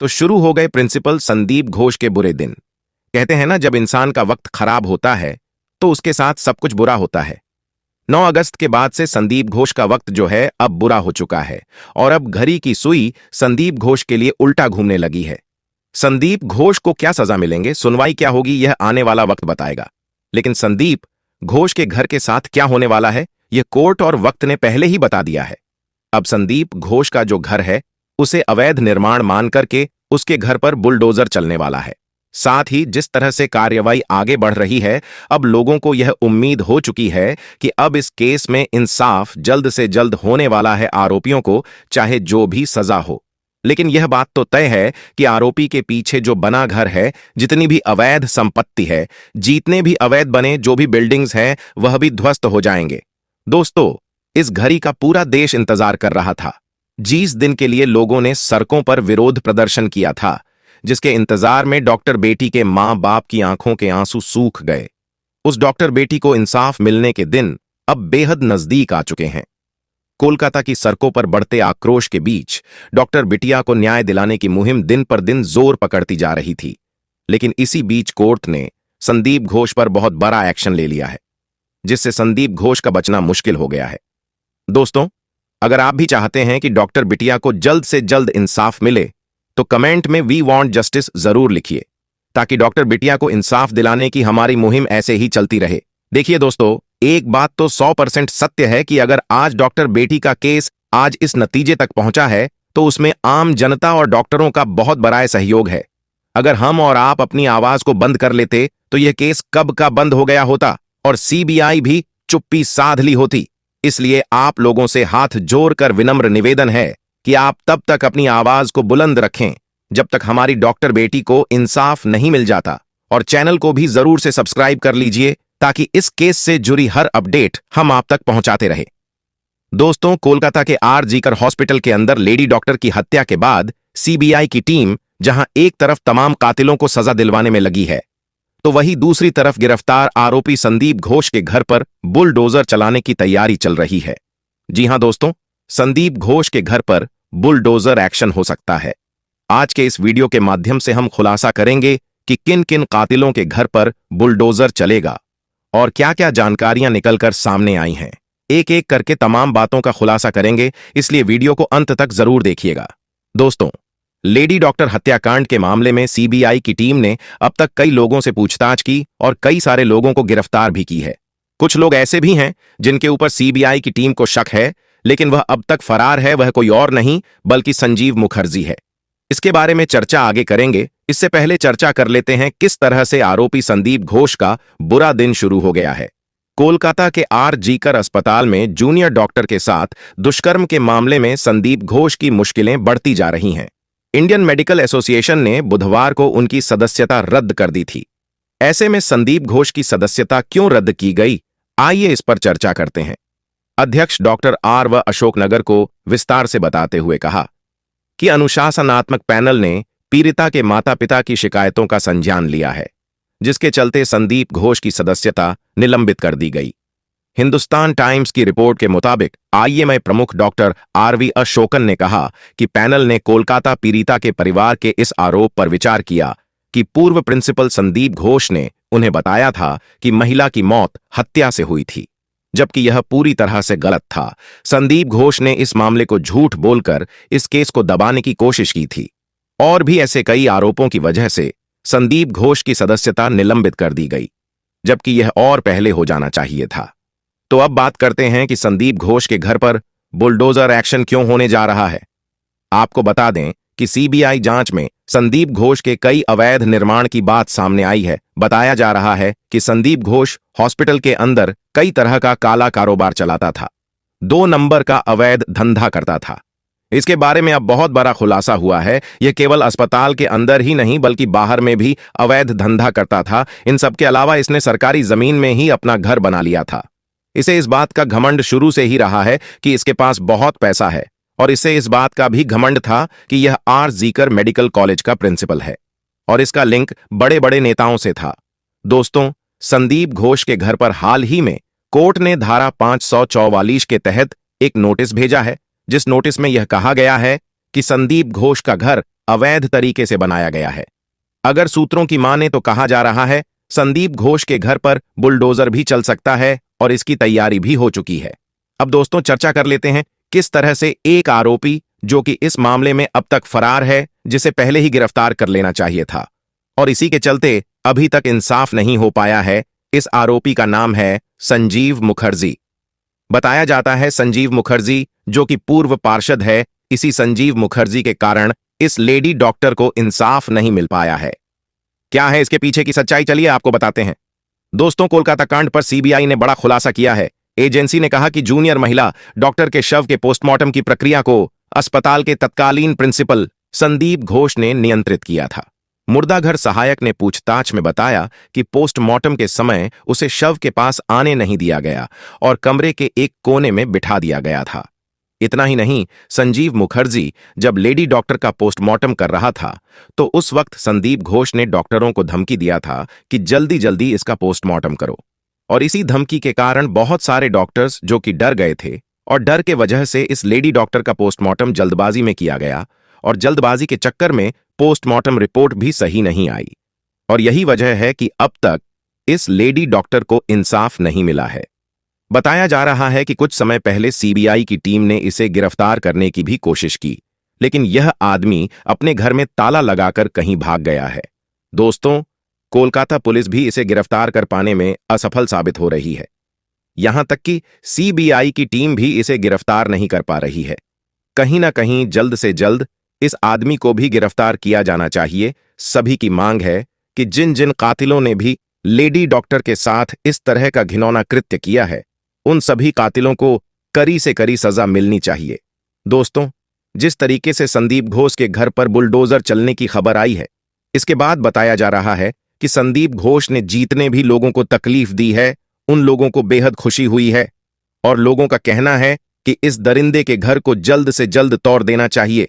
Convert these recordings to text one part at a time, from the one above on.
तो शुरू हो गए प्रिंसिपल संदीप घोष के बुरे दिन। कहते हैं ना, जब इंसान का वक्त खराब होता है तो उसके साथ सब कुछ बुरा होता है। 9 अगस्त के बाद से संदीप घोष का वक्त जो है अब बुरा हो चुका है और अब घड़ी की सुई संदीप घोष के लिए उल्टा घूमने लगी है। संदीप घोष को क्या सजा मिलेंगे, सुनवाई क्या होगी, यह आने वाला वक्त बताएगा। लेकिन संदीप घोष के घर के साथ क्या होने वाला है, यह कोर्ट और वक्त ने पहले ही बता दिया है। अब संदीप घोष का जो घर है उसे अवैध निर्माण मान करके उसके घर पर बुलडोजर चलने वाला है। साथ ही जिस तरह से कार्रवाई आगे बढ़ रही है, अब लोगों को यह उम्मीद हो चुकी है कि अब इस केस में इंसाफ जल्द से जल्द होने वाला है आरोपियों को, चाहे जो भी सजा हो। लेकिन यह बात तो तय है कि आरोपी के पीछे जो बना घर है, जितनी भी अवैध संपत्ति है, जितने भी अवैध बने जो भी बिल्डिंग्स हैं, वह भी ध्वस्त हो जाएंगे। दोस्तों, इस घड़ी का पूरा देश इंतजार कर रहा था। जिस दिन के लिए लोगों ने सड़कों पर विरोध प्रदर्शन किया था, जिसके इंतजार में डॉक्टर बेटी के मां बाप की आंखों के आंसू सूख गए। उस डॉक्टर बेटी को इंसाफ मिलने के दिन अब बेहद नजदीक आ चुके हैं। कोलकाता की सड़कों पर बढ़ते आक्रोश के बीच डॉक्टर बिटिया को न्याय दिलाने की मुहिम दिन पर दिन जोर पकड़ती जा रही थी। लेकिन इसी बीच कोर्ट ने संदीप घोष पर बहुत बड़ा एक्शन ले लिया है, जिससे संदीप घोष का बचना मुश्किल हो गया है। दोस्तों, अगर आप भी चाहते हैं कि डॉक्टर बिटिया को जल्द से जल्द इंसाफ मिले, तो कमेंट में वी वांट जस्टिस जरूर लिखिए, ताकि डॉक्टर बिटिया को इंसाफ दिलाने की हमारी मुहिम ऐसे ही चलती रहे। देखिए दोस्तों, एक बात तो 100% सत्य है कि अगर आज डॉक्टर बेटी का केस आज इस नतीजे तक पहुंचा है, तो उसमें आम जनता और डॉक्टरों का बहुत बड़ा सहयोग है। अगर हम और आप अपनी आवाज को बंद कर लेते, तो यह केस कब का बंद हो गया होता और सीबीआई भी चुप्पी साध ली होती। इसलिए आप लोगों से हाथ जोड़कर विनम्र निवेदन है कि आप तब तक अपनी आवाज को बुलंद रखें जब तक हमारी डॉक्टर बेटी को इंसाफ नहीं मिल जाता। और चैनल को भी जरूर से सब्सक्राइब कर लीजिए, ताकि इस केस से जुड़ी हर अपडेट हम आप तक पहुंचाते रहे। दोस्तों, कोलकाता के आर.जी.कर हॉस्पिटल के अंदर लेडी डॉक्टर की हत्या के बाद सीबीआई की टीम जहां एक तरफ तमाम कातिलों को सजा दिलवाने में लगी है, तो वहीं दूसरी तरफ गिरफ्तार आरोपी संदीप घोष के घर पर बुलडोजर चलाने की तैयारी चल रही है। जी हां दोस्तों, संदीप घोष के घर पर बुलडोजर एक्शन हो सकता है। आज के इस वीडियो के माध्यम से हम खुलासा करेंगे कि किन किन कातिलों के घर पर बुलडोजर चलेगा और क्या क्या जानकारियां निकलकर सामने आई हैं। एक एक करके तमाम बातों का खुलासा करेंगे, इसलिए वीडियो को अंत तक जरूर देखिएगा। दोस्तों, लेडी डॉक्टर हत्याकांड के मामले में सीबीआई की टीम ने अब तक कई लोगों से पूछताछ की और कई सारे लोगों को गिरफ्तार भी की है। कुछ लोग ऐसे भी हैं जिनके ऊपर सीबीआई की टीम को शक है, लेकिन वह अब तक फरार है। वह कोई और नहीं बल्कि संजीव मुखर्जी है। इसके बारे में चर्चा आगे करेंगे। इससे पहले चर्चा कर लेते हैं किस तरह से आरोपी संदीप घोष का बुरा दिन शुरू हो गया है। कोलकाता के आर.जी.कर अस्पताल में जूनियर डॉक्टर के साथ दुष्कर्म के मामले में संदीप घोष की मुश्किलें बढ़ती जा रही हैं। इंडियन मेडिकल एसोसिएशन ने बुधवार को उनकी सदस्यता रद्द कर दी थी। ऐसे में संदीप घोष की सदस्यता क्यों रद्द की गई, आइए इस पर चर्चा करते हैं। अध्यक्ष डॉक्टर आर.व. अशोकनगर को विस्तार से बताते हुए कहा कि अनुशासनात्मक पैनल ने पीड़िता के माता पिता की शिकायतों का संज्ञान लिया है, जिसके चलते संदीप घोष की सदस्यता निलंबित कर दी गई। हिंदुस्तान टाइम्स की रिपोर्ट के मुताबिक आईएमए प्रमुख डॉक्टर आर.वी. अशोकन ने कहा कि पैनल ने कोलकाता पीड़िता के परिवार के इस आरोप पर विचार किया कि पूर्व प्रिंसिपल संदीप घोष ने उन्हें बताया था कि महिला की मौत हत्या से हुई थी, जबकि यह पूरी तरह से गलत था। संदीप घोष ने इस मामले को झूठ बोलकर इस केस को दबाने की कोशिश की थी और भी ऐसे कई आरोपों की वजह से संदीप घोष की सदस्यता निलंबित कर दी गई, जबकि यह और पहले हो जाना चाहिए था। तो अब बात करते हैं कि संदीप घोष के घर पर बुलडोजर एक्शन क्यों होने जा रहा है। आपको बता दें कि सीबीआई जांच में संदीप घोष के कई अवैध निर्माण की बात सामने आई है। बताया जा रहा है कि संदीप घोष हॉस्पिटल के अंदर कई तरह का काला कारोबार चलाता था, 2 नंबर का अवैध धंधा करता था। इसके बारे में अब बहुत बड़ा खुलासा हुआ है। यह केवल अस्पताल के अंदर ही नहीं बल्कि बाहर में भी अवैध धंधा करता था। इन सब के अलावा इसने सरकारी जमीन में ही अपना घर बना लिया था। इसे इस बात का घमंड शुरू से ही रहा है कि इसके पास बहुत पैसा है, और इसे इस बात का भी घमंड था कि यह आर.जी.कर मेडिकल कॉलेज का प्रिंसिपल है और इसका लिंक बड़े बड़े नेताओं से था। दोस्तों, संदीप घोष के घर पर हाल ही में कोर्ट ने धारा 544 के तहत एक नोटिस भेजा है, जिस नोटिस में यह कहा गया है कि संदीप घोष का घर अवैध तरीके से बनाया गया है। अगर सूत्रों की माने तो कहा जा रहा है संदीप घोष के घर पर बुलडोजर भी चल सकता है और इसकी तैयारी भी हो चुकी है। अब दोस्तों चर्चा कर लेते हैं किस तरह से एक आरोपी जो कि इस मामले में अब तक फरार है, जिसे पहले ही गिरफ्तार कर लेना चाहिए था और इसी के चलते अभी तक इंसाफ नहीं हो पाया है। इस आरोपी का नाम है संजीव मुखर्जी। बताया जाता है संजीव मुखर्जी जो कि पूर्व पार्षद है, इसी संजीव मुखर्जी के कारण इस लेडी डॉक्टर को इंसाफ नहीं मिल पाया है। क्या है इसके पीछे की सच्चाई, चलिए आपको बताते हैं। दोस्तों, कोलकाता कांड पर सीबीआई ने बड़ा खुलासा किया है। एजेंसी ने कहा कि जूनियर महिला डॉक्टर के शव के पोस्टमार्टम की प्रक्रिया को अस्पताल के तत्कालीन प्रिंसिपल संदीप घोष ने नियंत्रित किया था। मुर्दाघर सहायक ने पूछताछ में बताया कि पोस्टमार्टम के समय उसे शव के पास आने नहीं दिया गया और कमरे के एक कोने में बिठा दिया गया था। इतना ही नहीं, संजीव मुखर्जी जब लेडी डॉक्टर का पोस्टमार्टम कर रहा था तो उस वक्त संदीप घोष ने डॉक्टरों को धमकी दिया था कि जल्दी जल्दी इसका पोस्टमार्टम करो और इसी धमकी के कारण बहुत सारे डॉक्टर्स जो कि डर गए थे और डर के वजह से इस लेडी डॉक्टर का पोस्टमार्टम जल्दबाजी में किया गया और जल्दबाजी के चक्कर में पोस्टमार्टम रिपोर्ट भी सही नहीं आई और यही वजह है कि अब तक इस लेडी डॉक्टर को इंसाफ नहीं मिला है। बताया जा रहा है कि कुछ समय पहले सीबीआई की टीम ने इसे गिरफ्तार करने की भी कोशिश की, लेकिन यह आदमी अपने घर में ताला लगाकर कहीं भाग गया है। दोस्तों, कोलकाता पुलिस भी इसे गिरफ्तार कर पाने में असफल साबित हो रही है। यहां तक कि सीबीआई की टीम भी इसे गिरफ्तार नहीं कर पा रही है। कहीं ना कहीं जल्द से जल्द इस आदमी को भी गिरफ्तार किया जाना चाहिए। सभी की मांग है कि जिन जिन कातिलों ने भी लेडी डॉक्टर के साथ इस तरह का घिनौना कृत्य किया है, उन सभी कातिलों को कड़ी से कड़ी सजा मिलनी चाहिए। दोस्तों, जिस तरीके से संदीप घोष के घर पर बुलडोजर चलने की खबर आई है, इसके बाद बताया जा रहा है कि संदीप घोष ने जितने भी लोगों को तकलीफ दी है, उन लोगों को बेहद खुशी हुई है और लोगों का कहना है कि इस दरिंदे के घर को जल्द से जल्द तोड़ देना चाहिए।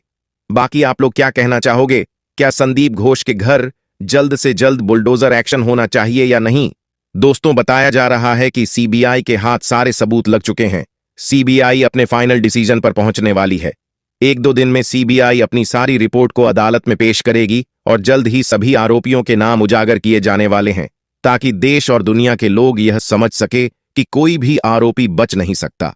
बाकी आप लोग क्या कहना चाहोगे? क्या संदीप घोष के घर जल्द से जल्द बुलडोजर एक्शन होना चाहिए या नहीं? दोस्तों, बताया जा रहा है कि सीबीआई के हाथ सारे सबूत लग चुके हैं। सीबीआई अपने फाइनल डिसीजन पर पहुंचने वाली है। 1-2 दिन में सीबीआई अपनी सारी रिपोर्ट को अदालत में पेश करेगी और जल्द ही सभी आरोपियों के नाम उजागर किए जाने वाले हैं, ताकि देश और दुनिया के लोग यह समझ सके कि कोई भी आरोपी बच नहीं सकता।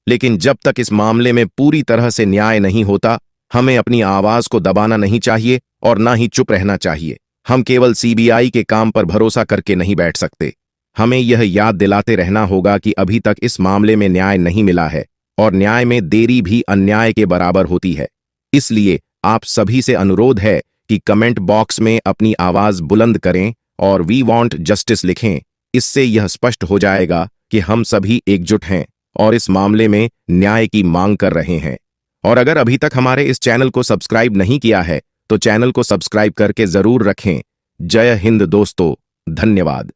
लेकिन जब तक इस मामले में पूरी तरह से न्याय नहीं होता, हमें अपनी आवाज को दबाना नहीं चाहिए और ना ही चुप रहना चाहिए। हम केवल सीबीआई के काम पर भरोसा करके नहीं बैठ सकते। हमें यह याद दिलाते रहना होगा कि अभी तक इस मामले में न्याय नहीं मिला है और न्याय में देरी भी अन्याय के बराबर होती है। इसलिए आप सभी से अनुरोध है कि कमेंट बॉक्स में अपनी आवाज बुलंद करें और वी वांट जस्टिस लिखें। इससे यह स्पष्ट हो जाएगा कि हम सभी एकजुट हैं और इस मामले में न्याय की मांग कर रहे हैं। और अगर अभी तक हमारे इस चैनल को सब्सक्राइब नहीं किया है तो चैनल को सब्सक्राइब करके जरूर रखें। जय हिंद दोस्तों, धन्यवाद।